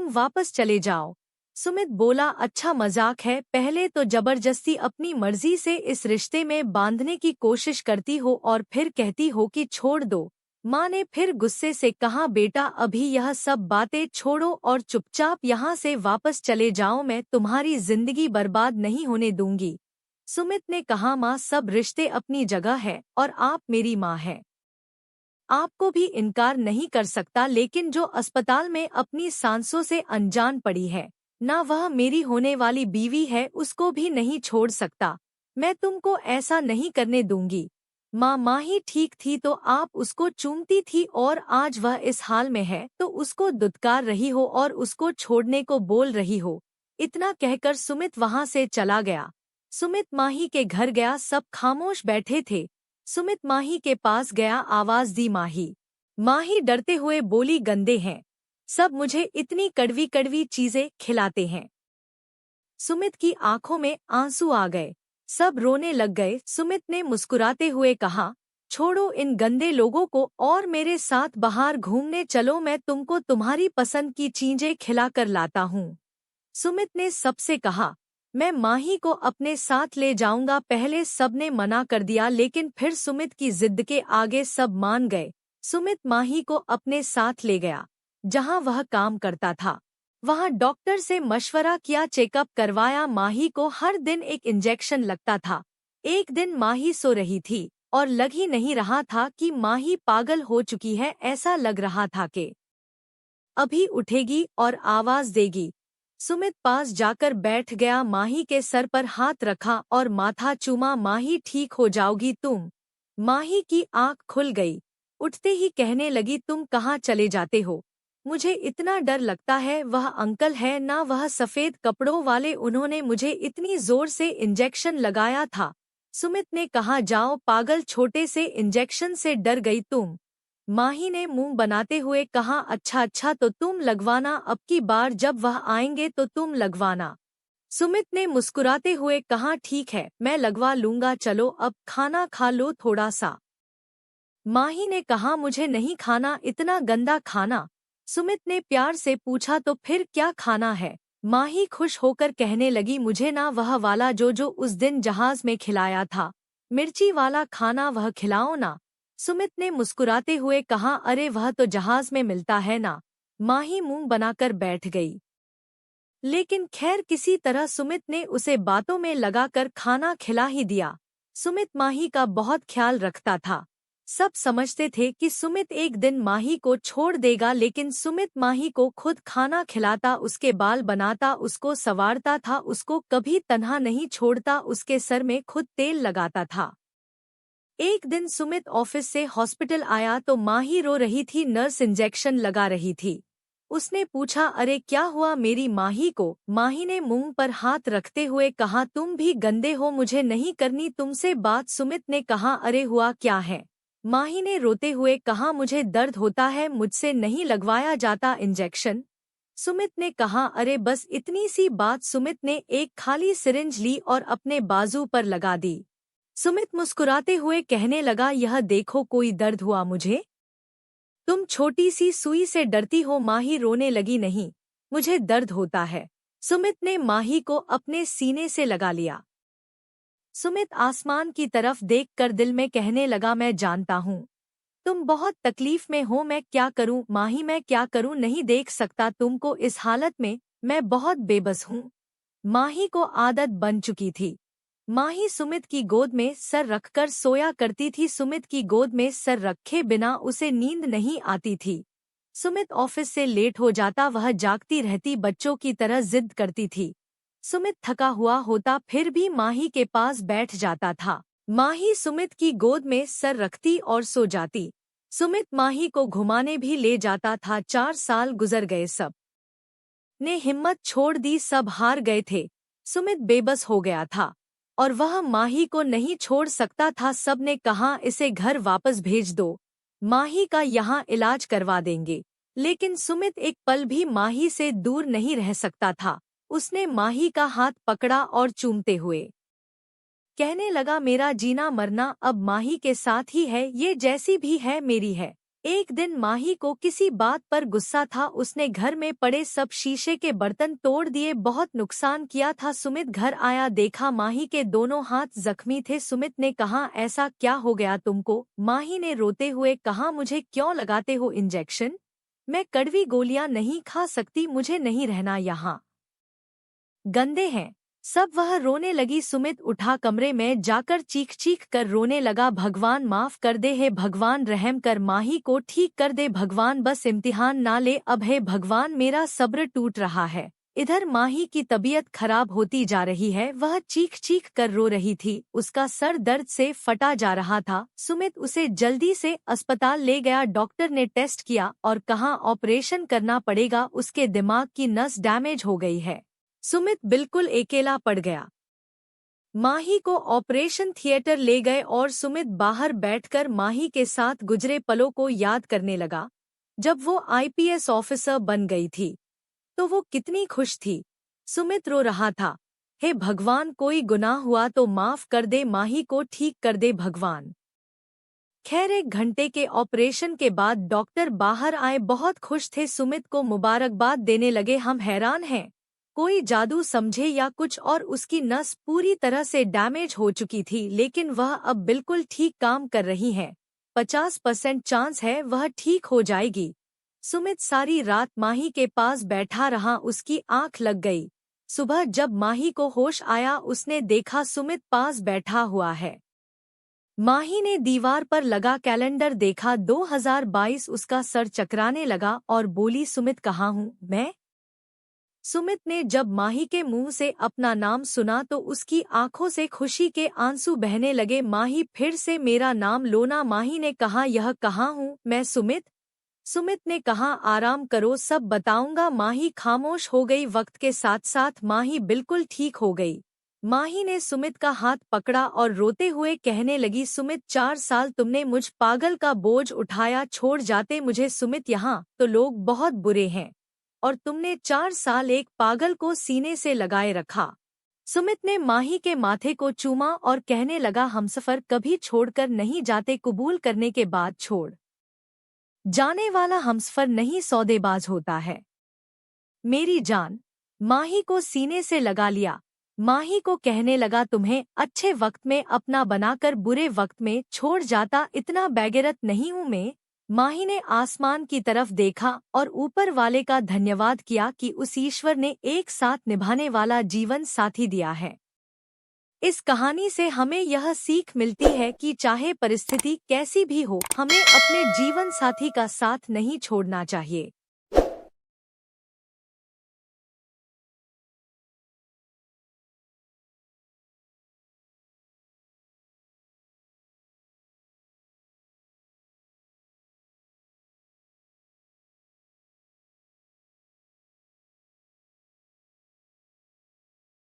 तुम वापस चले जाओ। सुमित बोला, अच्छा मजाक है, पहले तो जबरदस्ती अपनी मर्जी से इस रिश्ते में बांधने की कोशिश करती हो और फिर कहती हो कि छोड़ दो। माँ ने फिर गुस्से से कहा, बेटा अभी यह सब बातें छोड़ो और चुपचाप यहाँ से वापस चले जाओ, मैं तुम्हारी जिंदगी बर्बाद नहीं होने दूंगी। सुमित ने कहा, माँ सब रिश्ते अपनी जगह है और आप मेरी माँ है, आपको भी इनकार नहीं कर सकता, लेकिन जो अस्पताल में अपनी सांसों से अनजान पड़ी है, ना वह मेरी होने वाली बीवी है, उसको भी नहीं छोड़ सकता। मैं तुमको ऐसा नहीं करने दूंगी। माँ ही ठीक थी तो आप उसको चूमती थी और आज वह इस हाल में है तो उसको दुत्कार रही हो और उसको छोड़ने को बोल रही हो। इतना कहकर सुमित वहां से चला गया। सुमित माही के घर गया, सब खामोश बैठे थे। सुमित माही के पास गया, आवाज दी, माही। माही डरते हुए बोली, गंदे हैं सब, मुझे इतनी कड़वी कड़वी चीजें खिलाते हैं। सुमित की आंखों में आंसू आ गए, सब रोने लग गए। सुमित ने मुस्कुराते हुए कहा, छोड़ो इन गंदे लोगों को और मेरे साथ बाहर घूमने चलो, मैं तुमको तुम्हारी पसंद की चीजें खिलाकर लाता हूँ। सुमित ने सबसे कहा, मैं माही को अपने साथ ले जाऊंगा। पहले सबने मना कर दिया, लेकिन फिर सुमित की जिद के आगे सब मान गए। सुमित माही को अपने साथ ले गया जहां वह काम करता था। वहां डॉक्टर से मशवरा किया, चेकअप करवाया। माही को हर दिन एक इंजेक्शन लगता था। एक दिन माही सो रही थी और लग ही नहीं रहा था कि माही पागल हो चुकी है, ऐसा लग रहा था कि अभी उठेगी और आवाज देगी। सुमित पास जाकर बैठ गया, माही के सर पर हाथ रखा और माथा चूमा, माही ठीक हो जाओगी तुम। माही की आंख खुल गई, उठते ही कहने लगी, तुम कहाँ चले जाते हो? मुझे इतना डर लगता है, वह अंकल है ना, वह सफेद कपड़ों वाले, उन्होंने मुझे इतनी जोर से इंजेक्शन लगाया था। सुमित ने कहा, जाओ पागल, छोटे से इंजेक्शन से डर गई तुम। माही ने मुंह बनाते हुए कहा, अच्छा अच्छा तो तुम लगवाना, अब की बार जब वह आएंगे तो तुम लगवाना। सुमित ने मुस्कुराते हुए कहा, ठीक है मैं लगवा लूंगा, चलो अब खाना खा लो थोड़ा सा। माही ने कहा, मुझे नहीं खाना इतना गंदा खाना। सुमित ने प्यार से पूछा, तो फिर क्या खाना है? माही खुश होकर कहने लगी, मुझे ना वह वाला जो उस दिन जहाज में खिलाया था, मिर्ची वाला खाना, वह खिलाओ ना। सुमित ने मुस्कुराते हुए कहा, अरे वह तो जहाज में मिलता है ना। माही मुंह बनाकर बैठ गई, लेकिन खैर किसी तरह सुमित ने उसे बातों में लगाकर खाना खिला ही दिया। सुमित माही का बहुत ख्याल रखता था। सब समझते थे कि सुमित एक दिन माही को छोड़ देगा, लेकिन सुमित माही को खुद खाना खिलाता, उसके बाल बनाता, उसको संवारता था, उसको कभी तन्हा नहीं छोड़ता, उसके सर में खुद तेल लगाता था। एक दिन सुमित ऑफिस से हॉस्पिटल आया तो माही रो रही थी, नर्स इंजेक्शन लगा रही थी। उसने पूछा, अरे क्या हुआ मेरी माही को? माही ने मुंह पर हाथ रखते हुए कहा, तुम भी गंदे हो, मुझे नहीं करनी तुमसे बात। सुमित ने कहा, अरे हुआ क्या है? माही ने रोते हुए कहा, मुझे दर्द होता है, मुझसे नहीं लगवाया जाता इंजेक्शन। सुमित ने कहा, अरे बस इतनी सी बात। सुमित ने एक खाली सिरिंज ली और अपने बाजू पर लगा दी। सुमित मुस्कुराते हुए कहने लगा, यह देखो कोई दर्द हुआ मुझे? तुम छोटी सी सुई से डरती हो। माही रोने लगी, नहीं मुझे दर्द होता है। सुमित ने माही को अपने सीने से लगा लिया। सुमित आसमान की तरफ देखकर दिल में कहने लगा, मैं जानता हूँ तुम बहुत तकलीफ में हो, मैं क्या करूँ माही, मैं क्या करूँ, नहीं देख सकता तुमको इस हालत में, मैं बहुत बेबस हूँ। माही को आदत बन चुकी थी। माही सुमित की गोद में सर रखकर सोया करती थी। सुमित की गोद में सर रखे बिना उसे नींद नहीं आती थी। सुमित ऑफिस से लेट हो जाता, वह जागती रहती, बच्चों की तरह जिद करती थी। सुमित थका हुआ होता फिर भी माही के पास बैठ जाता था। माही सुमित की गोद में सर रखती और सो जाती। सुमित माही को घुमाने भी ले जाता था। 4 साल गुजर गए, सब ने हिम्मत छोड़ दी, सब हार गए थे। सुमित बेबस हो गया था और वह माही को नहीं छोड़ सकता था। सब ने कहा, इसे घर वापस भेज दो, माही का यहाँ इलाज करवा देंगे। लेकिन सुमित एक पल भी माही से दूर नहीं रह सकता था। उसने माही का हाथ पकड़ा और चूमते हुए कहने लगा, मेरा जीना मरना अब माही के साथ ही है, ये जैसी भी है मेरी है। एक दिन माही को किसी बात पर गुस्सा था। उसने घर में पड़े सब शीशे के बर्तन तोड़ दिए, बहुत नुकसान किया था। सुमित घर आया, देखा माही के दोनों हाथ जख्मी थे। सुमित ने कहा, ऐसा क्या हो गया तुमको? माही ने रोते हुए कहा, मुझे क्यों लगाते हो इंजेक्शन? मैं कड़वी गोलियां नहीं खा सकती, मुझे नहीं रहना यहाँ। गंदे हैं सब। वह रोने लगी। सुमित उठा, कमरे में जाकर चीख चीख कर रोने लगा, भगवान माफ कर दे, हे भगवान रहम कर, माही को ठीक कर दे भगवान, बस इम्तिहान ना ले अब, हे भगवान मेरा सब्र टूट रहा है। इधर माही की तबीयत खराब होती जा रही है, वह चीख चीख कर रो रही थी, उसका सर दर्द से फटा जा रहा था। सुमित उसे जल्दी से अस्पताल ले गया। डॉक्टर ने टेस्ट किया और कहा ऑपरेशन करना पड़ेगा, उसके दिमाग की नस डैमेज हो गई है। सुमित बिल्कुल अकेला पड़ गया। माही को ऑपरेशन थिएटर ले गए और सुमित बाहर बैठकर माही के साथ गुजरे पलों को याद करने लगा। जब वो आईपीएस ऑफिसर बन गई थी तो वो कितनी खुश थी। सुमित रो रहा था, हे भगवान कोई गुनाह हुआ तो माफ कर दे, माही को ठीक कर दे भगवान। खैर 1 घंटे के ऑपरेशन के बाद डॉक्टर बाहर आए, बहुत खुश थे, सुमित को मुबारकबाद देने लगे। हम हैरान हैं, कोई जादू समझे या कुछ और, उसकी नस पूरी तरह से डैमेज हो चुकी थी लेकिन वह अब बिल्कुल ठीक काम कर रही है। 50% चांस है वह ठीक हो जाएगी। सुमित सारी रात माही के पास बैठा रहा, उसकी आंख लग गई। सुबह जब माही को होश आया उसने देखा सुमित पास बैठा हुआ है। माही ने दीवार पर लगा कैलेंडर देखा, 2022। उसका सर चकराने लगा और बोली, सुमित कहाँ हूँ मैं? सुमित ने जब माही के मुंह से अपना नाम सुना तो उसकी आंखों से खुशी के आंसू बहने लगे। माही फिर से मेरा नाम लो ना। माही ने कहा, यह कहाँ हूँ मैं सुमित? सुमित ने कहा, आराम करो सब बताऊंगा। माही खामोश हो गई। वक्त के साथ साथ माही बिल्कुल ठीक हो गई। माही ने सुमित का हाथ पकड़ा और रोते हुए कहने लगी, सुमित 4 साल तुमने मुझ पागल का बोझ उठाया, छोड़ जाते मुझे सुमित, यहाँ तो लोग बहुत बुरे हैं और तुमने 4 साल एक पागल को सीने से लगाए रखा। सुमित ने माही के माथे को चूमा और कहने लगा, हमसफर कभी छोड़कर नहीं जाते, कबूल करने के बाद छोड़ जाने वाला हमसफर नहीं सौदेबाज होता है मेरी जान। माही को सीने से लगा लिया। माही को कहने लगा, तुम्हें अच्छे वक्त में अपना बनाकर बुरे वक्त में छोड़ जाता, इतना बेगैरत नहीं हूँ मैं। माही ने आसमान की तरफ देखा और ऊपर वाले का धन्यवाद किया कि उस ईश्वर ने एक साथ निभाने वाला जीवन साथी दिया है। इस कहानी से हमें यह सीख मिलती है कि चाहे परिस्थिति कैसी भी हो, हमें अपने जीवन साथी का साथ नहीं छोड़ना चाहिए।